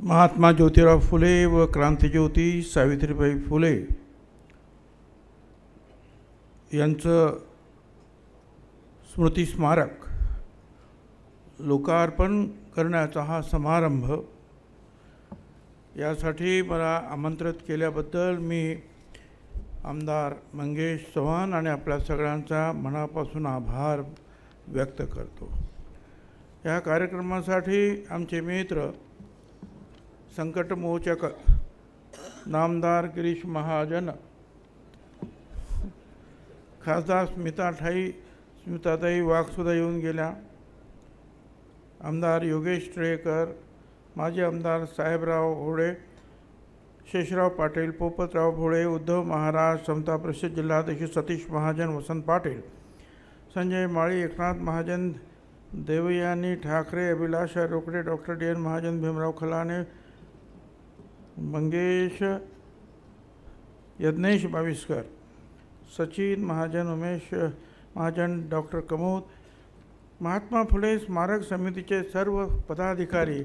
महात्मा ज्योतिराव फुले व क्रांतिज्योती सावित्रीबाई फुले यांचं स्मृती स्मारक लोकार्पण करण्याचा हा समारंभ यासाठी मला आमंत्रित केल्याबद्दल मी आमदार मंगेश चव्हाण आणि आपल्या सगळ्यांचा मनापासून आभार व्यक्त करतो। या कार्यक्रमासाठी आमचे मित्र संकटमोचक नामदार गिरीश महाजन, खासदार स्मिताताई वाघसुद्धा येऊन गेल्या, आमदार योगेश टिळेकर, माजी आमदार साहेबराव होळे, शेषराव पाटील, पोपतराव भोळे, उद्धव महाराज, समता परिषद जिल्हाध्यक्ष Satish Mahajan, Vasant Patil, Sanjay Mali, Eknath Mahajan, Devyani Thackeray, Abhilasha Rokade, doctor D N Mahajan, Bhimrao Khalane, Mangesh Yagnesh Baviskar, Sachin Mahajan, Umesh Mahajan, doctor Kamod, Mahatma Phule स्मारक समितीचे सर्व पदाधिकारी,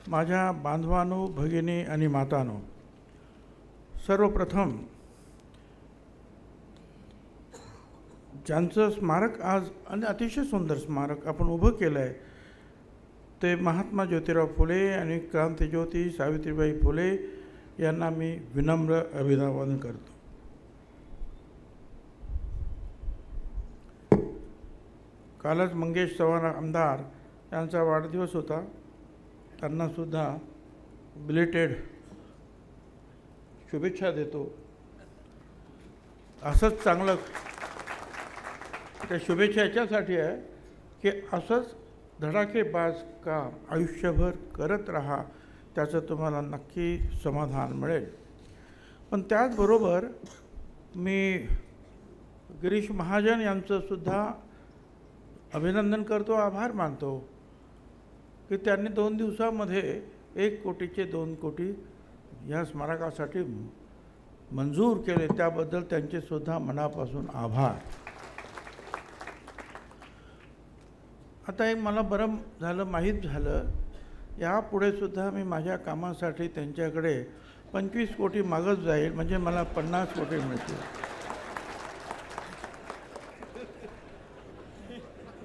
माझ्या बांधवांनो, भगिनी आणि मातांनो, सर्वप्रथम ज्यांचं स्मारक आज आणि अतिशय सुंदर स्मारक आपण उभं केलं आहे ते महात्मा ज्योतिराव फुले आणि क्रांतिज्योती सावित्रीबाई फुले यांना मी विनम्र अभिवादन करतो। कालच मंगेश चव्हाण आमदार यांचा वाढदिवस होता, त्यांनासुद्धा बिलेटेड शुभेच्छा देतो। असंच चांगलं त्या शुभेच्छा याच्यासाठी आहे की असंच धडाकेबाज काम आयुष्यभर करत राहा, त्याचं तुम्हाला नक्की समाधान मिळेल। पण त्याचबरोबर मी गिरीश महाजन यांचंसुद्धा अभिनंदन करतो, आभार मानतो की त्यांनी 2 दिवसामध्ये 1 कोटीचे 2 कोटी या स्मारकासाठी मंजूर केले, त्याबद्दल त्यांचेसुद्धा मनापासून आभार। आता एक मला बरं झालं, माहीत झालं, यापुढे सुद्धा मी माझ्या कामासाठी त्यांच्याकडे 25 कोटी मागत जाईल, म्हणजे मला 50 कोटी मिळतील।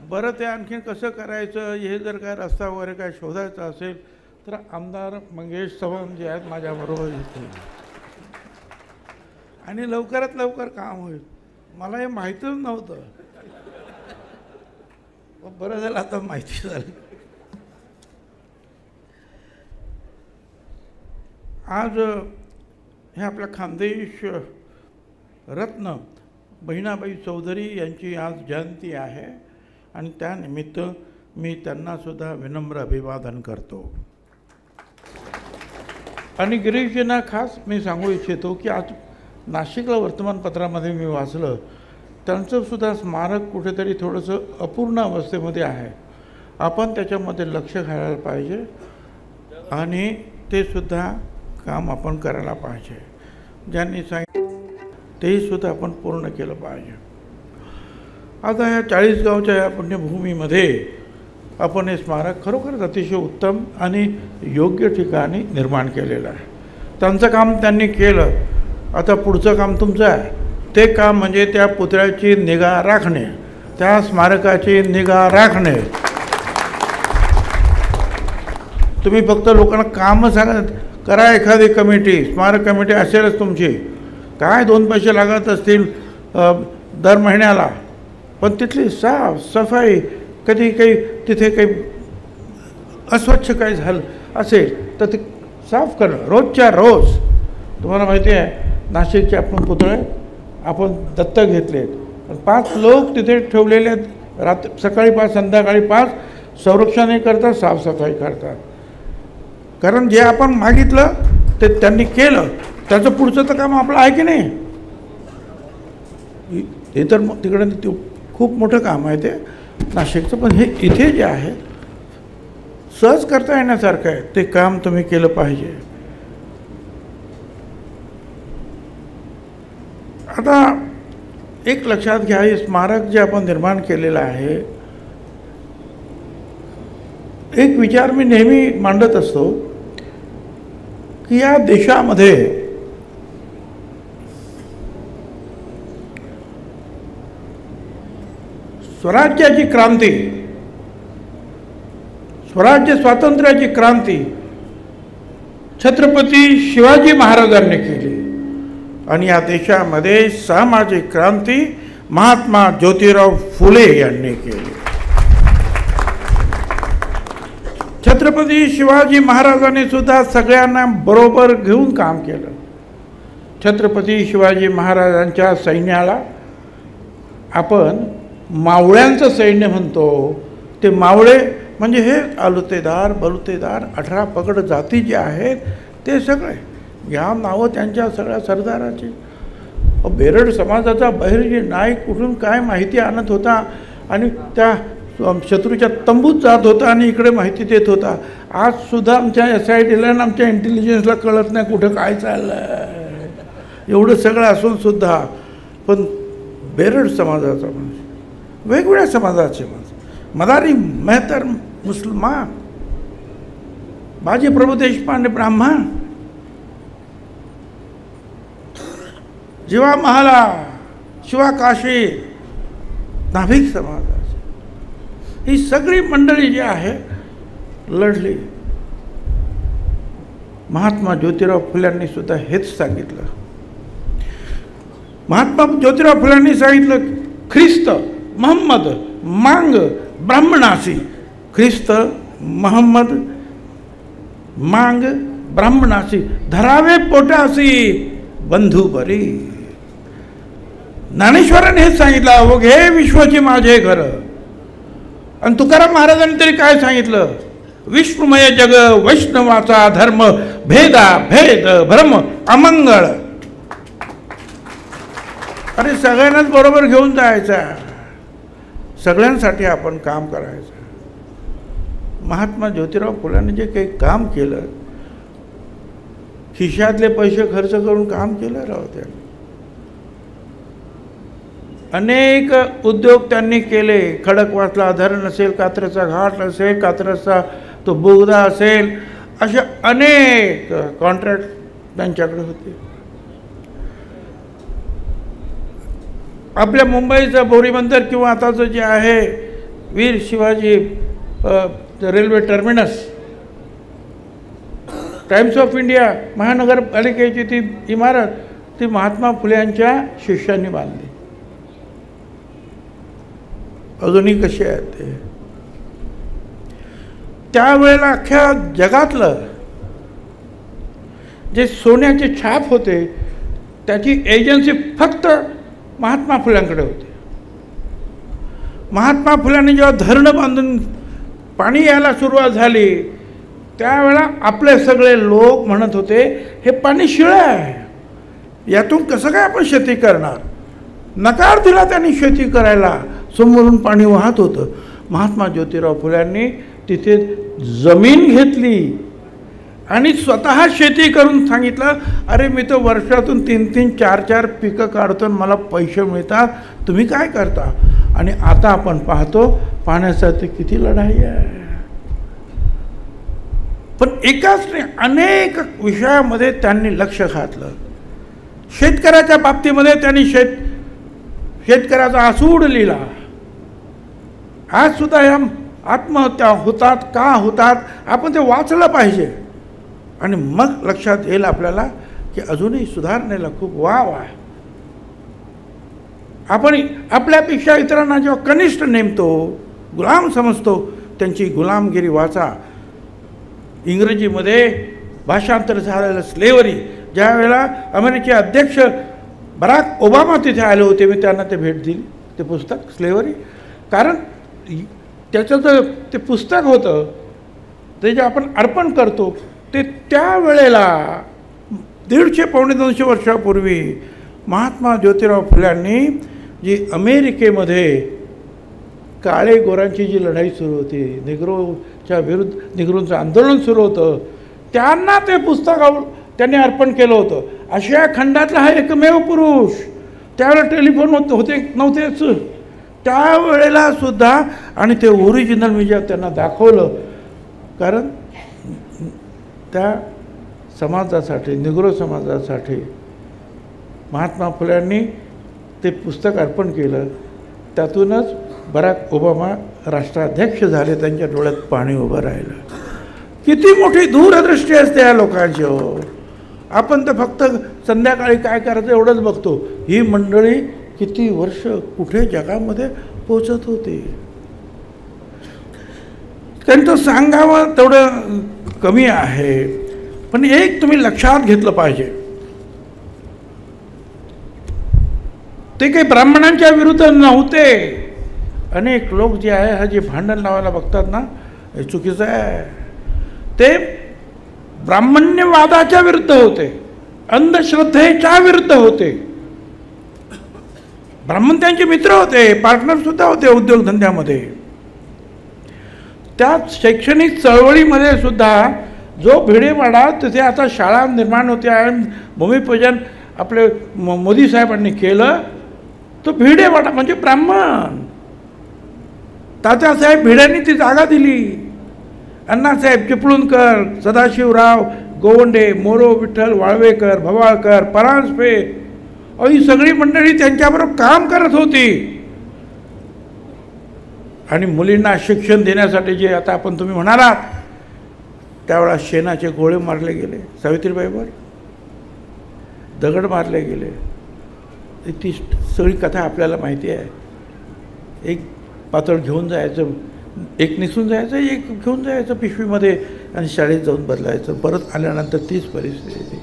बरं, ते आणखीन कसं करायचं, हे जर काय रस्ता वगैरे काय शोधायचा असेल तर आमदार मंगेश चव्हाण जे आहेत माझ्याबरोबर येतील आणि लवकरात लवकर काम होईल। मला हे माहीतच नव्हतं, बरं झालं आता माहिती झाली। आज हे आपल्या खानदेश रत्न बहिणाबाई चौधरी यांची आज जयंती आहे आणि त्यानिमित्त मी त्यांनासुद्धा विनम्र अभिवादन करतो। आणि गिरीशजींना खास मी सांगू इच्छितो की आज नाशिकला वर्तमानपत्रामध्ये मी वाचलं, त्यांचंसुद्धा स्मारक कुठेतरी थोडंसं अपूर्ण अवस्थेमध्ये आहे, आपण त्याच्यामध्ये लक्ष घालायला पाहिजे आणि ते सुद्धा काम आपण करायला पाहिजे। ज्यांनी सांगितलं तेहीसुद्धा आपण पूर्ण केलं पाहिजे। आता ह्या 40 गावच्या या पुण्यभूमीमध्ये आपण हे स्मारक खरोखरच अतिशय उत्तम आणि योग्य ठिकाणी निर्माण केलेलं आहे। त्यांचं काम त्यांनी केलं, आता पुढचं काम तुमचं आहे। ते काम म्हणजे त्या पुतळ्याची निगा राखणे, त्या स्मारकाची निगा राखणे। तुम्ही फक्त लोकांना काम सांगत करा, एखादी कमिटी, स्मारक कमिटी असेलच तुमची, काय 2 पैसे लागत असतील दर महिन्याला, पण तिथली साफ सफाई, कधी काही तिथे काही अस्वच्छ काही झालं असेल तर ते साफ करणं रोजच्या रोज। तुम्हाला माहिती आहे नाशिकचे आपण पुतळे आपण दत्तक घेतले, 5 लोक तिथे ठेवलेले आहेत, सकाळी 5 संध्याकाळी 5 संरक्षणही करतात, साफसफाई करतात। कारण जे आपण मागितलं ते त्यांनी केलं, त्याचं पुढचं तर काम आपलं आहे की नाही। हे तर तिकडे खूप मोठं काम आहे ते नाशिकचं, पण हे इथे जे आहे सहज करता येण्यासारखं आहे, ते काम तुम्ही केलं पाहिजे। आता एक लक्षात घ्या, हे स्मारक जे आपण निर्माण केलेलं आहे, एक विचार मी नेहमी मांडत असतो की या देशामध्ये स्वराज्याची क्रांती, स्वराज्य स्वातंत्र्याची क्रांती छत्रपती शिवाजी महाराजांनी केली आणि या देशामध्ये सामाजिक क्रांती महात्मा ज्योतिराव फुले यांनी केली. छत्रपती शिवाजी महाराजांनी सुद्धा सगळ्यांना बरोबर घेऊन काम केलं. छत्रपती शिवाजी महाराजांच्या सैन्याला आपण मावळ्यांचं सैन्य म्हणतो. ते मावळे म्हणजे हे आलुतेदार बलुतेदार 18 पगड जाती जे आहेत ते सगळे, या नावं त्यांच्या सगळ्या सरदाराची. बेरड समाजाचा बहिर्जी नाईक कुठून काय माहिती आणत होता आणि त्या शत्रूच्या तंबूत जात होता आणि इकडे माहिती देत होता. आज सुद्धा आमच्या SITला आणि आमच्या इंटेलिजन्सला कळत नाही कुठं काय चाललं आहे. एवढं सगळं असून सुद्धा पण बेरड समाजाचा माणूस, वेगवेगळ्या समाजाचे माणूस, मदारी मेहतर मुसलमान, बाजी प्रभू देशपांडे ब्राह्मण, जीवा महाला, शिवा काशी, नाभिक समाजाची ही सगळी मंडळी जी आहे लढली. महात्मा ज्योतिराव फुल्यांनी सुद्धा हेच सांगितलं. महात्मा ज्योतिराव फुल्यांनी सांगितलं, ख्रिस्त मोहम्मद मांग ब्राह्मणासी. ख्रिस्त मोहम्मद मांग ब्राह्मणासी, धरावे पोटासी बंधू बरी. ज्ञानेश्वरांनी हेच सांगितलं, व घे विश्वाचे माझे घर. आणि तुकाराम महाराजांनी तरी काय सांगितलं, विष्णुमय जग वैष्णवाचा धर्म, भेदा भेद भ्रम अमंगळ. अरे सगळ्यांनाच बरोबर घेऊन जायचा, सगळ्यांसाठी आपण काम करायचं. महात्मा ज्योतिराव फुल्यांनी जे काही काम केलं, खिशातले पैसे खर्च करून काम केलं राव त्यांनी. अनेक उद्योग त्यांनी केले. खडकवासला धरण असेल, कात्रजचा घाट असेल, कात्रजचा तो बोगदा असेल, असे अनेक कॉन्ट्रॅक्ट त्यांच्याकडे होते. आपल्या मुंबईचं बोरी बंदर किंवा आताचं जे आहे Veer Shivaji railway terminus, Times of India महानगरपालिकेची ती इमारत ती महात्मा फुले यांच्या शिष्यांनी बांधली. अजूनही कशी आहे ते. त्यावेळेला अख्ख्या जगातलं जे सोन्याचे छाप होते त्याची एजन्सी फक्त महात्मा फुल्यांकडे होती. महात्मा फुल्यांनी जेव्हा धरणं बांधून पाणी यायला सुरुवात झाली त्यावेळेला आपले सगळे लोक म्हणत होते, हे पाणी शिळं आहे, यातून कसं काय आपण शेती करणार. नकार दिला त्यांनी शेती करायला. समोरून पाणी वाहत होतं. महात्मा ज्योतिराव फुल्यांनी तिथे जमीन घेतली आणि स्वतः शेती करून सांगितलं, अरे मी तर वर्षातून 3-3, 4-4 पिकं काढतो आणि मला पैसे मिळतात, तुम्ही काय करता. आणि आता आपण पाहतो पाण्यासाठी किती लढाई आहे. पण एकाच नाही अनेक विषयामध्ये त्यांनी लक्ष घातलं. शेतकऱ्याच्या बाबतीमध्ये त्यांनी शेतकऱ्याचा आसूड लिहिला. आज सुद्धा या आत्महत्या होतात, का होतात, आपण ते वाचलं पाहिजे. आणि मग लक्षात येईल आपल्याला की अजूनही सुधारणेला खूप वाव आहे. आपण आपल्यापेक्षा इतरांना जेव्हा कनिष्ठ नेमतो, गुलाम समजतो, त्यांची गुलामगिरी वाचा. इंग्रजीमध्ये भाषांतर झालेलं स्लेवरी, ज्या वेळेला अमेरिकेचे अध्यक्ष बराक ओबामा तिथे आले होते, मी त्यांना ते भेट दिली, ते पुस्तक स्लेवरी. कारण त्याचं ते पुस्तक होतं ते जे आपण अर्पण करतो ते त्यावेळेला 150-200 वर्षापूर्वी महात्मा ज्योतिराव फुल्यांनी जी अमेरिकेमध्ये काळे गोरांची जी लढाई सुरू होती, निग्रोच्या विरुद्ध निग्रोंचं आंदोलन सुरू होतं, त्यांना ते पुस्तक त्यांनी अर्पण केलं होतं. आशिया खंडातला हा एकमेव पुरुष. त्यावेळेला टेलिफोन होते नव्हतेच त्यावेळेला सुद्धा. आणि ते ओरिजिनल मी जेव्हा त्यांना दाखवलं, कारण त्या समाजासाठी, निग्रो समाजासाठी महात्मा फुल्यांनी ते पुस्तक अर्पण केलं. त्यातूनच बराक ओबामा राष्ट्राध्यक्ष झाले. त्यांच्या डोळ्यात पाणी उभं राहिलं. किती मोठी दूरदृष्टी असते या लोकांची हो. आपण तर फक्त संध्याकाळी काय करायचं एवढंच बघतो. ही मंडळी किती वर्ष कुठे जगामध्ये पोचत होती. त्यांचं सांगावं तेवढं कमी आहे. पण एक तुम्ही लक्षात घेतलं पाहिजे, ते काही ब्राह्मणांच्या विरुद्ध नव्हते. अनेक लोक जे आहे हा जे भांडण लावायला बघतात ना, हे चुकीचं आहे. ते ब्राह्मण्यवादाच्या विरुद्ध होते, अंधश्रद्धेच्या विरुद्ध होते. ब्राह्मण त्यांचे मित्र होते, पार्टनर सुद्धा होते उद्योगधंद्यामध्ये. त्या शैक्षणिक चळवळीमध्ये सुद्धा जो भिडेवाडा तिथे आता शाळा निर्माण होते आहे, भूमिपूजन आपले मोदी साहेबांनी केलं, तो भिडेवाडा म्हणजे ब्राह्मण. तात्यासाहेब भिड्यांनी ती जागा दिली. अण्णासाहेब चिपळूणकर, सदाशिवराव गोवंडे, मोरो विठ्ठल वाळवेकर, भवाळकर, परांजपे, ही सगळी मंडळी त्यांच्याबरोबर काम करत होती. आणि मुलींना शिक्षण देण्यासाठी जे आता आपण तुम्ही म्हणालात, त्यावेळा शेणाचे गोळे मारले गेले, सावित्रीबाईवर दगड मारले गेले. ती सगळी कथा आपल्याला माहिती आहे. एक पातळ घेऊन जायचं, एक निसून जायचं, एक घेऊन जायचं पिशवीमध्ये आणि शाळेत जाऊन बदलायचं. परत आल्यानंतर तीच परिस्थिती.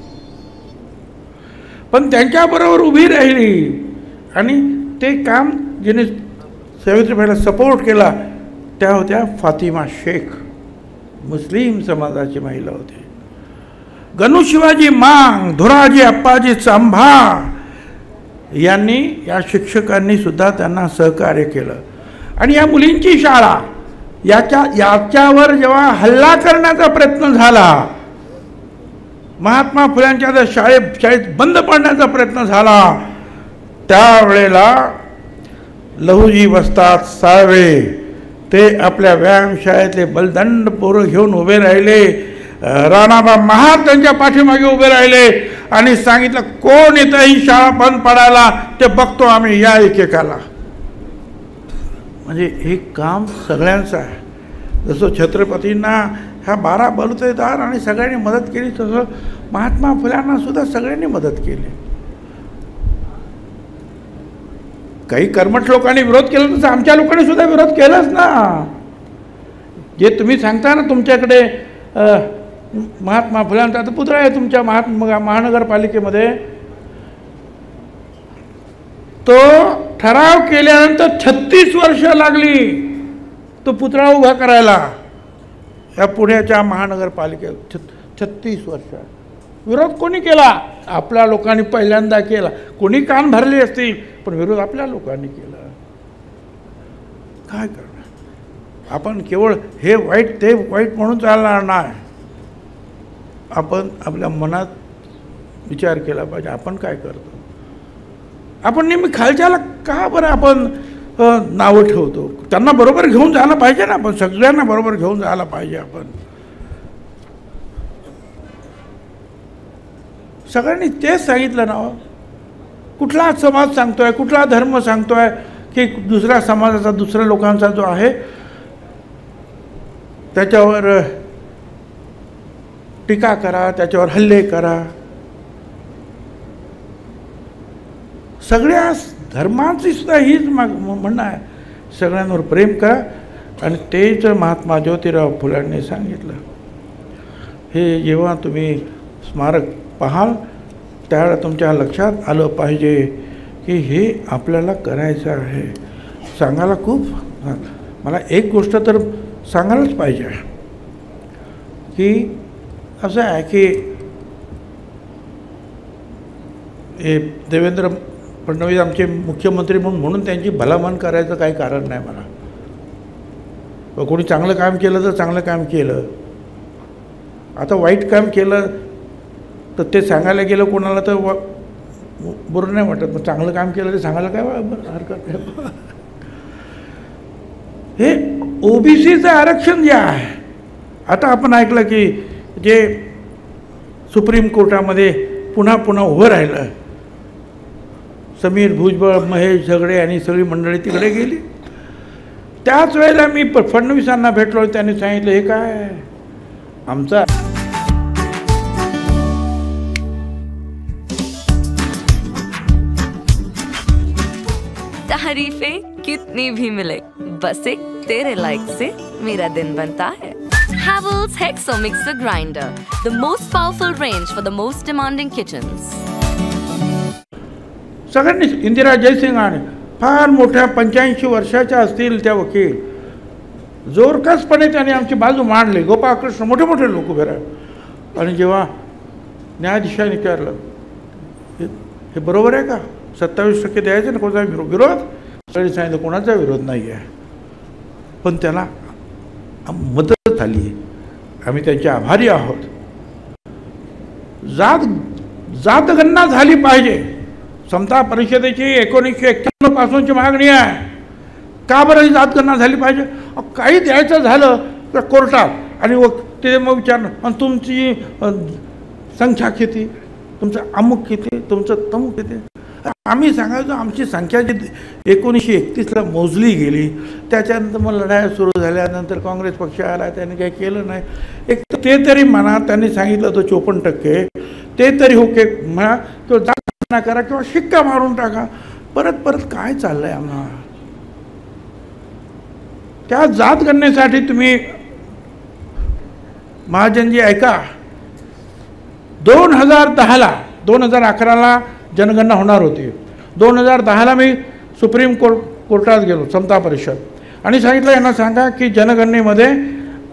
पण त्यांच्याबरोबर उभी राहिली आणि ते काम जिने सावित्रीबाईला सपोर्ट केला त्या होत्या फातिमा शेख, मुस्लिम समाजाची महिला होती. गणू शिवाजी मांग, धुराजी अप्पाजी चांभा यांनी, या शिक्षकांनी सुद्धा त्यांना सहकार्य केलं. आणि या मुलींची शाळा याच्यावर जेव्हा हल्ला करण्याचा प्रयत्न झाला, महात्मा फुल्यांच्या शाळेत बंद पडण्याचा प्रयत्न झाला, त्यावेळेला लहुजी वस्ताद साळवे ते आपल्या व्यायामशाळेतले बलदंड पोरं घेऊन उभे राहिले. राणाबा महार त्यांच्या पाठीमागे उभे राहिले आणि सांगितलं, कोण येतं ही शाळा बंद पडायला ते बघतो आम्ही, या एकेकाला. म्हणजे हे काम सगळ्यांचं आहे. जसं छत्रपतींना ह्या 12 बलुतेदार आणि सगळ्यांनी मदत केली, तसं महात्मा फुल्यांना सुद्धा सगळ्यांनी मदत केली. काही कर्मठ लोकांनी विरोध केला, तसं आमच्या लोकांनी सुद्धा विरोध केलाच ना. जे तुम्ही सांगता ना तुमच्याकडे महात्मा फुल्यांचा आता पुतळा आहे तुमच्या महानगरपालिकेमध्ये, तो ठराव केल्यानंतर 36 वर्ष लागली तो पुतळा उभा करायला या पुण्याच्या महानगरपालिकेत. 36 वर्ष. विरोध कोणी केला? आपल्या लोकांनी पहिल्यांदा केला. कोणी कान भरले असतील, पण विरोध आपल्या लोकांनी केला. काय करणार आपण? केवळ हे वाईट ते वाईट म्हणून चालणार नाही. आपण आपल्या मनात विचार केला पाहिजे, आपण काय करतो. आपण नेहमी खालच्याला का बरं आपण नावं ठेवतो? त्यांना बरोबर घेऊन जायला पाहिजे ना. आपण सगळ्यांना बरोबर घेऊन जायला पाहिजे. आपण सगळ्यांनी तेच सांगितलं ना. कुठला समाज सांगतोय, कुठला धर्म सांगतोय की दुसऱ्या समाजाचा, दुसऱ्या लोकांचा जो आहे त्याच्यावर टीका करा, त्याच्यावर हल्ले करा. सगळ्या धर्मांची सुद्धा हीच म्हणणं आहे, सगळ्यांवर प्रेम करा. आणि तेच महात्मा ज्योतिराव फुल्यांनी सांगितलं. हे जेव्हा तुम्ही स्मारक पाहाल त्यावेळेला तुमच्या लक्षात आलं पाहिजे की हे आपल्याला करायचं आहे. सांगायला खूप, मला एक गोष्ट तर सांगायलाच पाहिजे की असं आहे की हे देवेंद्र फडणवीस आमचे मुख्यमंत्री म्हणून त्यांची भलामण करायचं काही कारण नाही मला. कोणी चांगलं काम केलं तर चांगलं काम केलं, आता वाईट काम केलं तर ते सांगायला गेलं कोणाला तर बरं नाही वाटत. मग चांगलं काम केलं ते सांगायला काय हरकत नाही. हे ओबीसीचं आरक्षण जे आहे, आता आपण ऐकलं की जे सुप्रीम कोर्टामध्ये पुन्हा पुन्हा उभं राहिलं. समीर भुजबळ, महेश झगडे आणि सगळी मंडळी तिकडे गेली. त्याच वेळेला मी फडणवीसांना भेटलो. त्यांनी सांगितलं हे काय आमचा तारीफें कितनी भी मिले, बस एक तेरे लाइक से मेरा दिन बनता है. Havells Hexo Mixer Grinder, the most powerful range for the most demanding kitchens. सगळ्यांनी इंदिरा जयसिंगाने फार मोठ्या 85 वर्षाच्या असतील त्या वकील, जोरकसपणे त्यांनी आमची बाजू मांडली. गोपाळकृष्ण मोठे मोठे लोक उभे राहिले. आणि जेव्हा न्यायाधीशाने विचारलं हे बरोबर आहे का, 27% द्यायचं ना, कोणाचा विरोध, सगळ्यांनी सांगितलं कोणाचा विरोध नाही आहे, पण त्याला मदत झाली. आम्ही त्यांचे आभारी आहोत. जातगणना झाली पाहिजे. समता परिषदेची 1991 पासूनची मागणी आहे. का बरं ही जातगणना झाली पाहिजे? काही द्यायचं झालं तर कोर्टात आणि ते मग विचारणं आणि तुमची संख्या किती, तुमचं अमुक किती, तुमचं तमुक किती. आम्ही सांगायचो आमची संख्या जी 1931ला मोजली गेली, त्याच्यानंतर मग लढाया सुरू झाल्यानंतर काँग्रेस पक्ष आला, त्यांनी काही केलं नाही. एक ते तरी म्हणा, त्यांनी सांगितलं होतं 54%, ते तरी ओके म्हणा, किंवा जात करा किंवा शिक्का मारून टाका. परत काय चाललंय आम्हाला? त्या जात गणनेसाठी तुम्ही महाजनजी ऐका, 2011ला जनगणना होणार होती. 2010ला मी सुप्रीम कोर्टात गेलो, समता परिषद, आणि सांगितलं यांना सांगा की जनगणनेमध्ये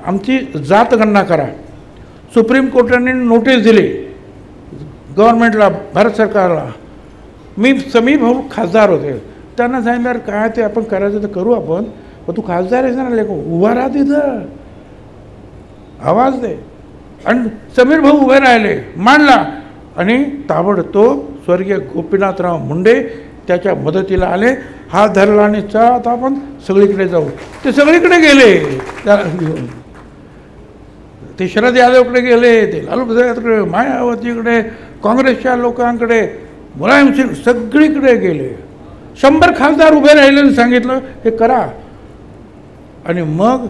आमची जातगणना करा. सुप्रीम कोर्टाने नोटीस दिली गव्हर्नमेंटला, भारत सरकारला. मी समीर भाऊ खासदार होते, त्यांना सांगितलं काय ते आपण करायचं तर करू आपण, पण तू खासदार आहेस ना, लेखो उभा राहा तिथं, आवाज दे. आणि समीर भाऊ उभे राहिले, मांडला, आणि ताबडतोब स्वर्गीय गोपीनाथराव मुंडे त्याच्या मदतीला आले. हात धरला आणि आता आपण सगळीकडे जाऊ. ते सगळीकडे गेले, घेऊन ते शरद यादवकडे गेले, ते लालू प्रसादकडे, मायावतीकडे, काँग्रेसच्या लोकांकडे, मुलायमसिंग सगळीकडे गेले. 100 खासदार उभे राहिले आणि सांगितलं हे करा. आणि मग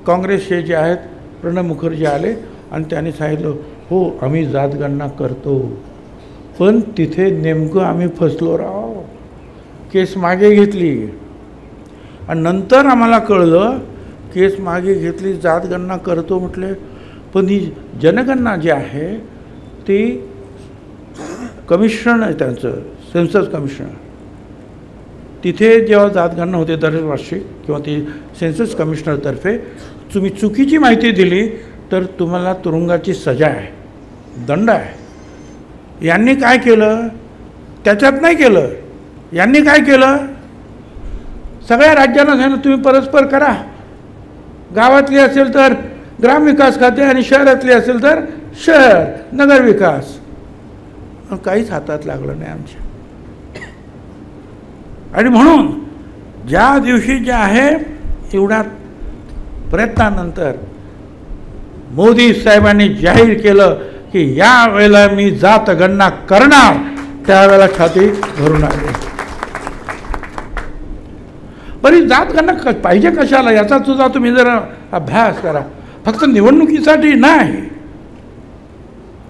काँग्रेसचे जे आहेत प्रणब मुखर्जी आले आणि त्यांनी सांगितलं हो आम्ही जातगणना करतो. पण तिथे नेमकं आम्ही फसलो राव. केस मागे घेतली आणि नंतर आम्हाला कळलं केस मागे घेतली, जातगणना करतो म्हटले, पण ही जनगणना जी आहे ती कमिशन आहे त्यांचं, सेन्सस कमिशन. तिथे जेव्हा जातगणना होते दरवर्षी किंवा ती सेन्सस कमिशनरतर्फे तुम्ही चुकीची माहिती दिली तर तुम्हाला तुरुंगाची सजा आहे, दंड आहे. यांनी काय केलं? त्याच्यात नाही केलं. यांनी काय केलं? सगळ्या राज्यांना सांगितलं तुम्ही परस्पर करा. गावातली असेल तर ग्रामविकास खाते आणि शहरातली असेल तर शहर नगर विकास. काहीच हातात लागलं नाही आमच्या. आणि म्हणून ज्या दिवशी जे आहे एवढ्या प्रयत्नानंतर मोदी साहेबांनी जाहीर केलं की या वेळेला मी जातगणना करणार, त्यावेळेला छाती भरून आले. बरी जातगणना पाहिजे कशाला याचा सुद्धा तुम्ही जरा अभ्यास करा. फक्त निवडणुकीसाठी नाही.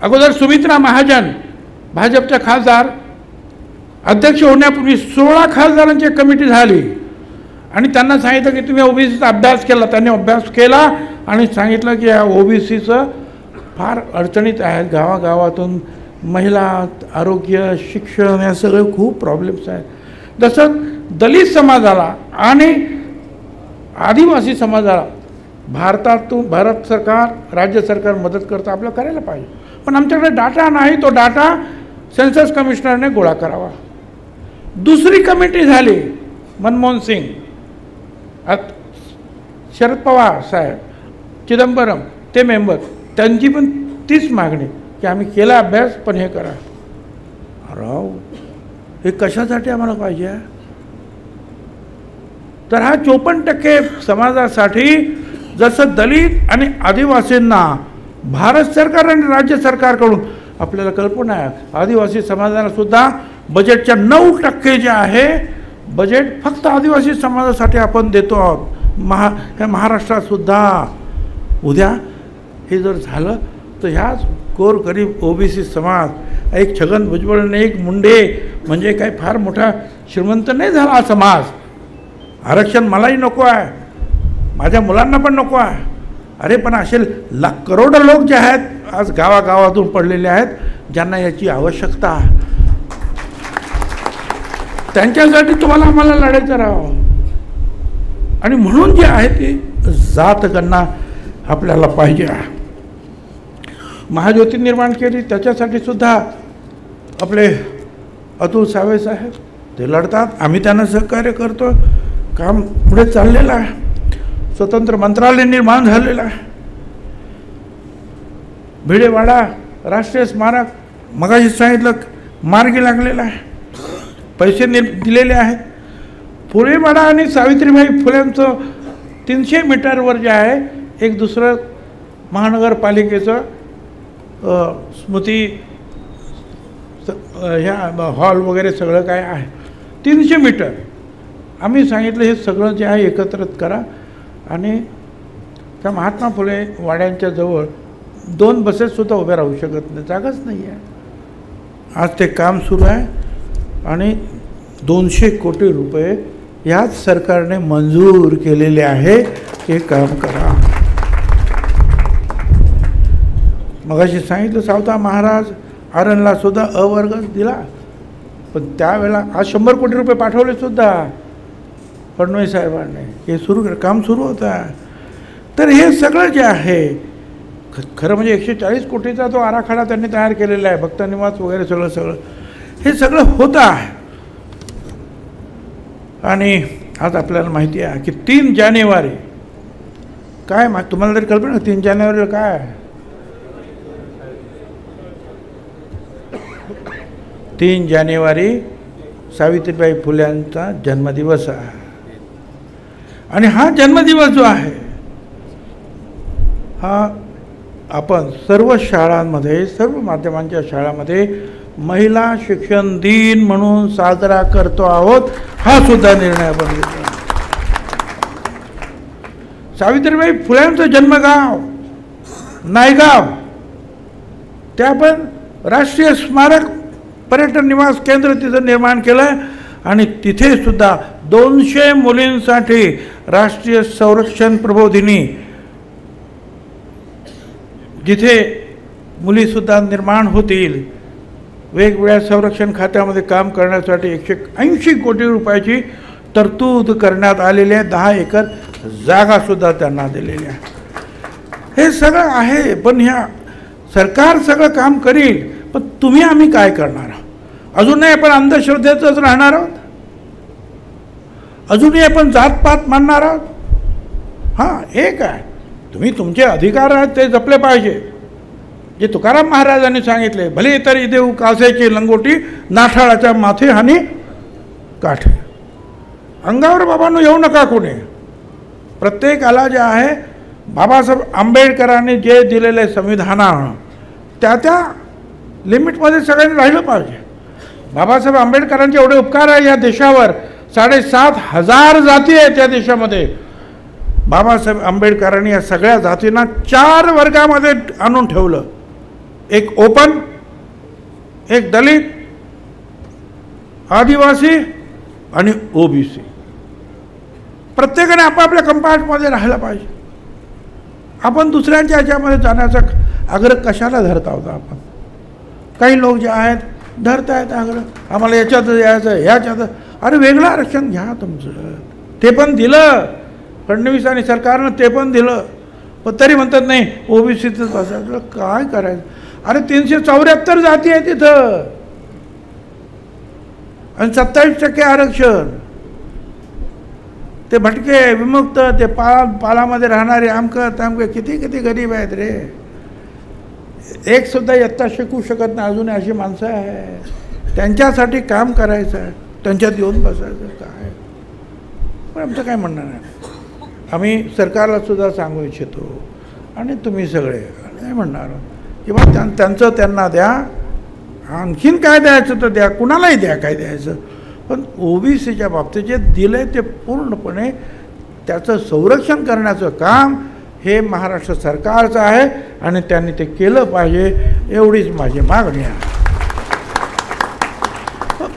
अगोदर सुमित्रा महाजन भाजपच्या खासदार अध्यक्ष होण्यापूर्वी 16 खासदारांची कमिटी झाली आणि त्यांना सांगितलं की तुम्ही ओबीसीचा अभ्यास केला. त्यांनी अभ्यास केला आणि सांगितलं की या ओबीसीचं फार अडचणीत आहेत. गावागावातून महिला, आरोग्य, शिक्षण या सगळे खूप प्रॉब्लेम्स आहेत. जसं दलित समाजाला आणि आदिवासी समाजाला भारत सरकार, राज्य सरकार मदत करतं, आपल्याला करायला पाहिजे. पण आमच्याकडे डाटा नाही. तो डाटा सेन्सस कमिशनरने गोळा करावा. दुसरी कमिटी झाली मनमोहन सिंग, शरद पवार साहेब, चिदंबरम ते मेंबर, त्यांची पण तीच मागणी की आम्ही केला अभ्यास पण हे करा. राव हे कशासाठी आम्हाला पाहिजे? तर हा 54% समाजासाठी जसं दलित आणि आदिवासींना भारत सरकार आणि राज्य सरकारकडून आपल्याला कल्पना आहे, आदिवासी समाजाला सुद्धा बजेटच्या 9% जे आहे बजेट फक्त आदिवासी समाजासाठी आपण देतो आहोत. महाराष्ट्रात सुद्धा उद्या हे जर झालं तर ह्याच गोरगरीब ओबीसी समाज, एक छगन भुजबळ आणि एक मुंडे म्हणजे काही फार मोठा श्रीमंत नाही झाला हा समाज. आरक्षण मलाही नको आहे, माझ्या मुलांना पण नको आहे. अरे पण असे करोडो लोक जे आहेत आज गावागावातून पडलेले आहेत, ज्यांना याची आवश्यकता आहे, त्यांच्यासाठी तुम्हाला आम्हाला लढायचं राहावं. आणि म्हणून जे आहे ते जातगणना आपल्याला पाहिजे. महाज्योती निर्माण केली, त्याच्यासाठी सुद्धा आपले अतुल सावे साहेब ते लढतात, आम्ही त्यांना सहकार्य करतो. काम पुढे चाललेलं आहे. स्वतंत्र मंत्रालय निर्माण झालेलं आहे. भिडेवाडा राष्ट्रीय स्मारक मगाशी सांगितलं मार्गी लागलेला आहे, पैसे दिलेले आहेत. फुलेवाडा आणि सावित्रीबाई फुलेंचं 300 मीटरवर जे आहे एक दुसरं महानगरपालिकेचं स्मृती ह्या हॉल वगैरे सगळं काय आहे 300 मीटर. आम्ही सांगितलं हे सगळं जे आहे एकत्रित करा आणि त्या महात्मा फुले वाड्यांच्या जवळ 2 बसेससुद्धा उभ्या राहू शकत नाही, जागाच नाही आहे. आज ते काम सुरू आहे आणि 200 कोटी रुपये याच सरकारने मंजूर केलेले आहे. हे काम करा. मगाशी सांगितलं सावता महाराज आरणला सुद्धा अवर्ग दिला, पण त्यावेळेला आज 100 कोटी रुपये पाठवले सुद्धा फडणवीस साहेबांनी. हे काम सुरू होतं. तर हे सगळं जे आहे खरं म्हणजे 140 कोटीचा तो आराखडा त्यांनी तयार केलेला आहे, भक्त निवास वगैरे सगळं हे सगळं होतं आहे. आणि आज आपल्याला माहिती आहे की 3 जानेवारी काय तुम्हाला तरी कल्पना 3 जानेवारीला काय आहे? 3 जानेवारी सावित्रीबाई फुल्यांचा जन्मदिवस आहे. आणि हा जन्मदिवस जो आहे हा आपण सर्व शाळांमध्ये, सर्व माध्यमांच्या शाळांमध्ये महिला शिक्षण दिन म्हणून साजरा करतो आहोत. हा सुद्धा निर्णय आपण घेतला. सावित्रीबाई फुल्यांचं जन्मगाव नायगाव, ते आपण राष्ट्रीय स्मारक पर्यटन निवास केंद्र तिथं निर्माण केलं आहे. आणि तिथे सुद्धा 200 मुलींसाठी राष्ट्रीय संरक्षण प्रबोधिनी, जिथे मुलीसुद्धा निर्माण होतील, वेगवेगळ्या संरक्षण खात्यामध्ये काम करण्यासाठी 180 कोटी रुपयाची तरतूद करण्यात आलेली आहे. 10 एकर जागासुद्धा त्यांना दिलेली आहे. हे सगळं आहे. पण ह्या सरकार सगळं काम करील, पण तुम्ही आम्ही काय करणार आहोत? अजूनही आपण अंधश्रद्धेतच राहणार आहोत? अजूनही आपण जातपात मानणार आहोत? हां, एक आहे, तुम्ही तुमचे अधिकार आहेत ते जपले पाहिजे. जे तुकाराम महाराजांनी सांगितले, भले तरी देऊ कासेची लंगोटी, नाठाळाच्या माथे हानी काठे. अंगावर बाबांनो येऊ नका कोणी. प्रत्येकाला जे आहे बाबासाहेब आंबेडकरांनी जे दिलेले संविधानानं त्या लिमिटमध्ये सगळ्यांनी राहिलं पाहिजे. बाबासाहेब आंबेडकरांचे एवढे उपकार आहे या देशावर. 7,500 जाती आहेत या देशामध्ये. बाबासाहेब आंबेडकरांनी या सगळ्या जातींना 4 वर्गामध्ये आणून ठेवलं. एक ओपन, एक दलित, आदिवासी आणि ओबीसी. प्रत्येकाने आपापल्या कंपार्टमध्ये राहायला पाहिजे. आपण दुसऱ्यांच्या ह्याच्यामध्ये जाण्याचा आग्रह कशाला धरत आहोत आपण? काही लोक जे आहेत धरत आहेत आग्रह, आम्हाला याच्यात यायचं ह्याच्यात. अरे वेगळं आरक्षण घ्या तुमचं. ते पण दिलं फडणवीस आणि सरकारनं, ते पण दिलं. पण तरी म्हणतात नाही ओबीसीतच बसायचं. काय करायचं? अरे 374 जाती आहे तिथं आणि 27% आरक्षण. ते भटके, विमुक्त, ते पालामध्ये राहणारे आमकं तामकं किती गरीब आहेत रे. एक सुद्धा इयत्ता शिकू शकत नाही अजून अशी माणसं आहे. त्यांच्यासाठी काम करायचं आहे, त्यांच्यात येऊन बसायचं. काय पण आमचं काय म्हणणं नाही. आम्ही सरकारला सुद्धा सांगू इच्छितो आणि तुम्ही सगळे काय म्हणणार किंवा त्यांचं त्यांना द्या, आणखीन काय द्यायचं तर द्या, कुणालाही द्या काय द्यायचं, पण ओबीसीच्या बाबतीत जे दिलं आहे ते पूर्णपणे त्याचं संरक्षण करण्याचं काम हे महाराष्ट्र सरकारचं आहे आणि त्यांनी ते केलं पाहिजे, एवढीच माझी मागणी आहे.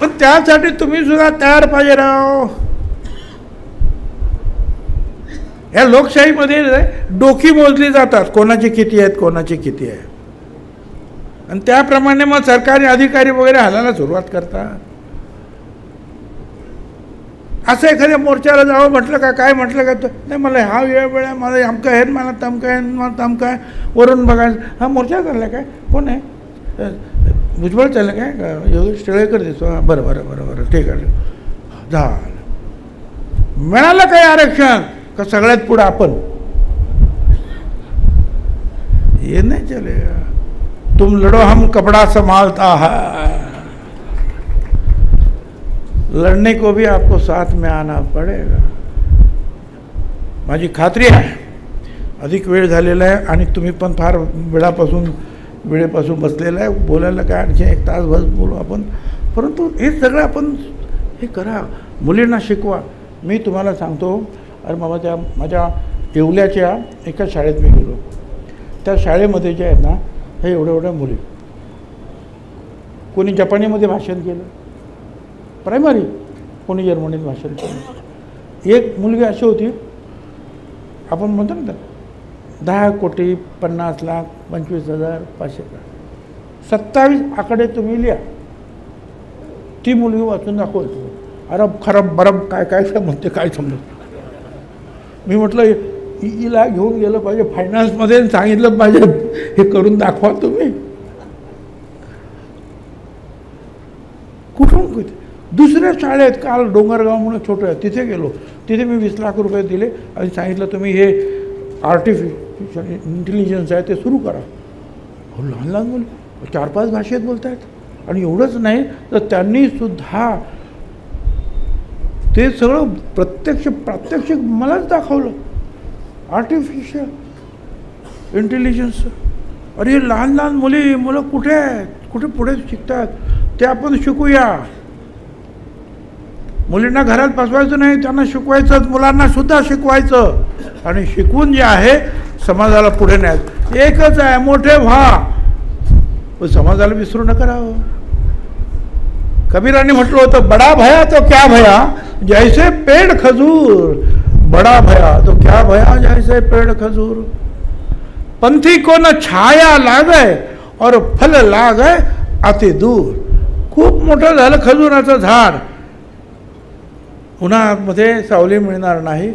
पण त्यासाठी तुम्ही सुद्धा तयार पाहिजे राव. या लोकशाहीमध्ये डोकी मोजली जातात, कोणाची किती आहेत कोणाची किती आहे, आणि त्याप्रमाणे मग सरकारी अधिकारी वगैरे हालायला सुरुवात करतात. असं एखाद्या मोर्चाला जावं म्हटलं का, काय म्हटलं का, नाही मला हा वेळ आहे, मला अमकं आहे, मला तमकं आहे, मला तमकं आहे, वरून बघायचं. हा मोर्चा चालला काय, कोण आहे, भुजबळ चाललं काय, योगेश टिळेकर दिसतो, हां बरं बरं बरं बरं ठीक आहे, झालं. मिळालं काय आरक्षण का सगळ्यात पुढं आपण, ये नाही चलेगा. तुम लढो हम कपड़ा संभालता है, लड़ने को भी आपको साथ में आना पड़ेगा. माझी खात्री आहे अधिक वेळ झालेला आहे आणि तुम्ही पण फार वेळेपासून बसलेला आहे. बोलायला काय आणखी 1 तास बोलू आपण, परंतु हे सगळं आपण हे करा, मुलींना शिकवा. मी तुम्हाला सांगतो, अरे बाबा माझ्या येवल्याच्या एका शाळेत मी गेलो, त्या शाळेमध्ये जे आहेत ना हे एवढ्या मुली, कोणी जपानीमध्ये भाषण केलं प्रायमरी, कोणी जर्मनीत भाषण केलं. एक मुलगी अशी होती, आपण म्हणतो ना 10 कोटी 50 लाख 25,000 500, 27 आकडे तुम्ही लिहा, ती मुलगी वाचून दाखवतो. अरब खरब बरब काय काय म्हणते काय समजत. मी म्हटलं हिला घेऊन गेलं पाहिजे फायनान्समध्ये, सांगितलं पाहिजे हे करून दाखवा तुम्ही. कुठून किती दुसऱ्या शाळेत काल डोंगरगाव म्हणून छोटं आहे तिथे गेलो, तिथे मी 20 लाख रुपये दिले आणि सांगितलं तुम्ही हे आर्टिफिशियल इंटेलिजन्स आहे ते सुरू करा. लहान लहान मुलं 4-5 भाषेत बोलत आहेत. आणि एवढंच नाही तर त्यांनीसुद्धा ते सगळं प्रात्यक्षिक मलाच दाखवलं, आर्टिफिशियल इंटेलिजन्स. अरे लहान लहान मुलं कुठे आहेत, कुठे पुढे शिकतात, ते आपण शिकूया. मुलींना घरात बसवायचं नाही, त्यांना शिकवायचं, मुलांना सुद्धा शिकवायचं आणि शिकवून जे आहे समाजाला पुढे न्यायचं. एकच आहे, मोठे व्हा, पण समाजाला विसरू नका राव. कबीराने म्हटलं होतं, बडा भया तो क्या भया जैसे पेड़ खजूर, बड़ा भया तो क्या भया जैसे पेड़ खजूर. पंथी को न छाया लागे और फल लागे अति दूर. खूप मोठं झालं खजुराचं झाड, उन्हामध्ये सावली मिळणार नाही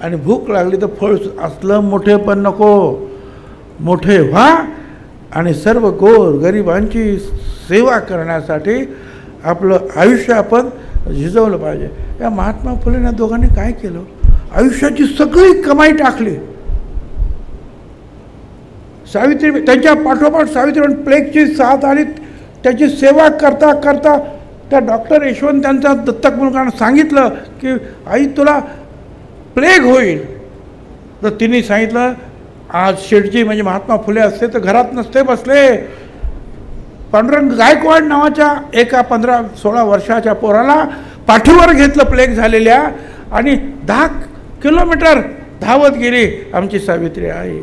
आणि भूक लागली तर फळ असलं मोठे पण नको. मोठे व्हा आणि सर्व गोर गरिबांची सेवा करण्यासाठी आपलं आयुष्य आपण झिजवलं पाहिजे. या महात्मा फुलेंना दोघांनी काय केलं, आयुष्याची सगळी कमाई टाकली. सावित्री त्यांच्या पाठोपाठ सावित्रीबाई प्लेगची साथ आली, त्याची सेवा करता करता त्या डॉक्टर यशवंत त्यांचा दत्तक मुलगांना सांगितलं की आई तुला प्लेग होईल. तर तिने सांगितलं, आज शेठजी म्हणजे महात्मा फुले असते तर घरात नसते बसले. पांडुरंग गायकवाड नावाच्या एका 15-16 वर्षाच्या पोराला पाठीवर घेतलं प्लेग झालेल्या आणि 10 किलोमीटर धावत गेली आमची सावित्री आई,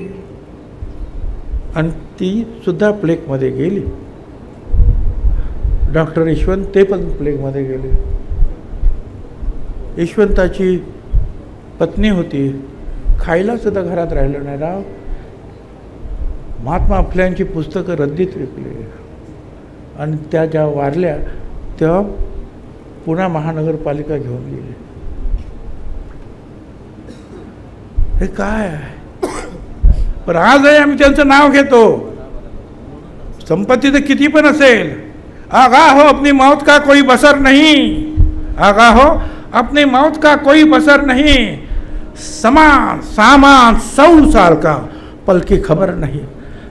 आणि ती सुद्धा प्लेगमध्ये गेली. डॉक्टर यशवंत ते पण प्लेगमध्ये गेले. यशवंताची पत्नी होती, खायला सुद्धा घरात राहिलं नाही राव. महात्मा फुल्यांची पुस्तकं रद्दीत विकली आणि त्या ज्या वारल्या तेव्हा पुणे महानगरपालिका घेऊन गेली. हे काय आहे? पण आजही आम्ही त्यांचं नाव घेतो. संपत्ती तर किती पण असेल, आगा हो अपनी मौत का कोई बसर नहीं, आगा हो अपनी मौत का कोई बसर नहीं, सामान 100 साल का पल की खबर नहीं.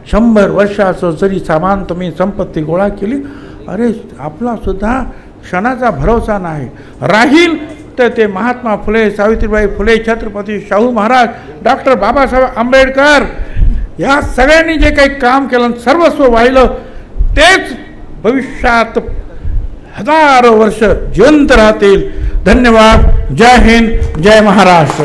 100 वर्षाचं जरी सामान तुम्ही संपत्ती गोळा केली, अरे आपला सुद्धा क्षणाचा भरोसा नाही. राहील तर ते महात्मा फुले, सावित्रीबाई फुले, छत्रपती शाहू महाराज, डॉक्टर बाबासाहेब आंबेडकर ह्या सगळ्यांनी जे काही काम केलं, सर्वस्व वाहिलं, तेच भविष्यात हजारो वर्ष जिवंत राहतील. धन्यवाद. जय हिंद, जय महाराष्ट्र.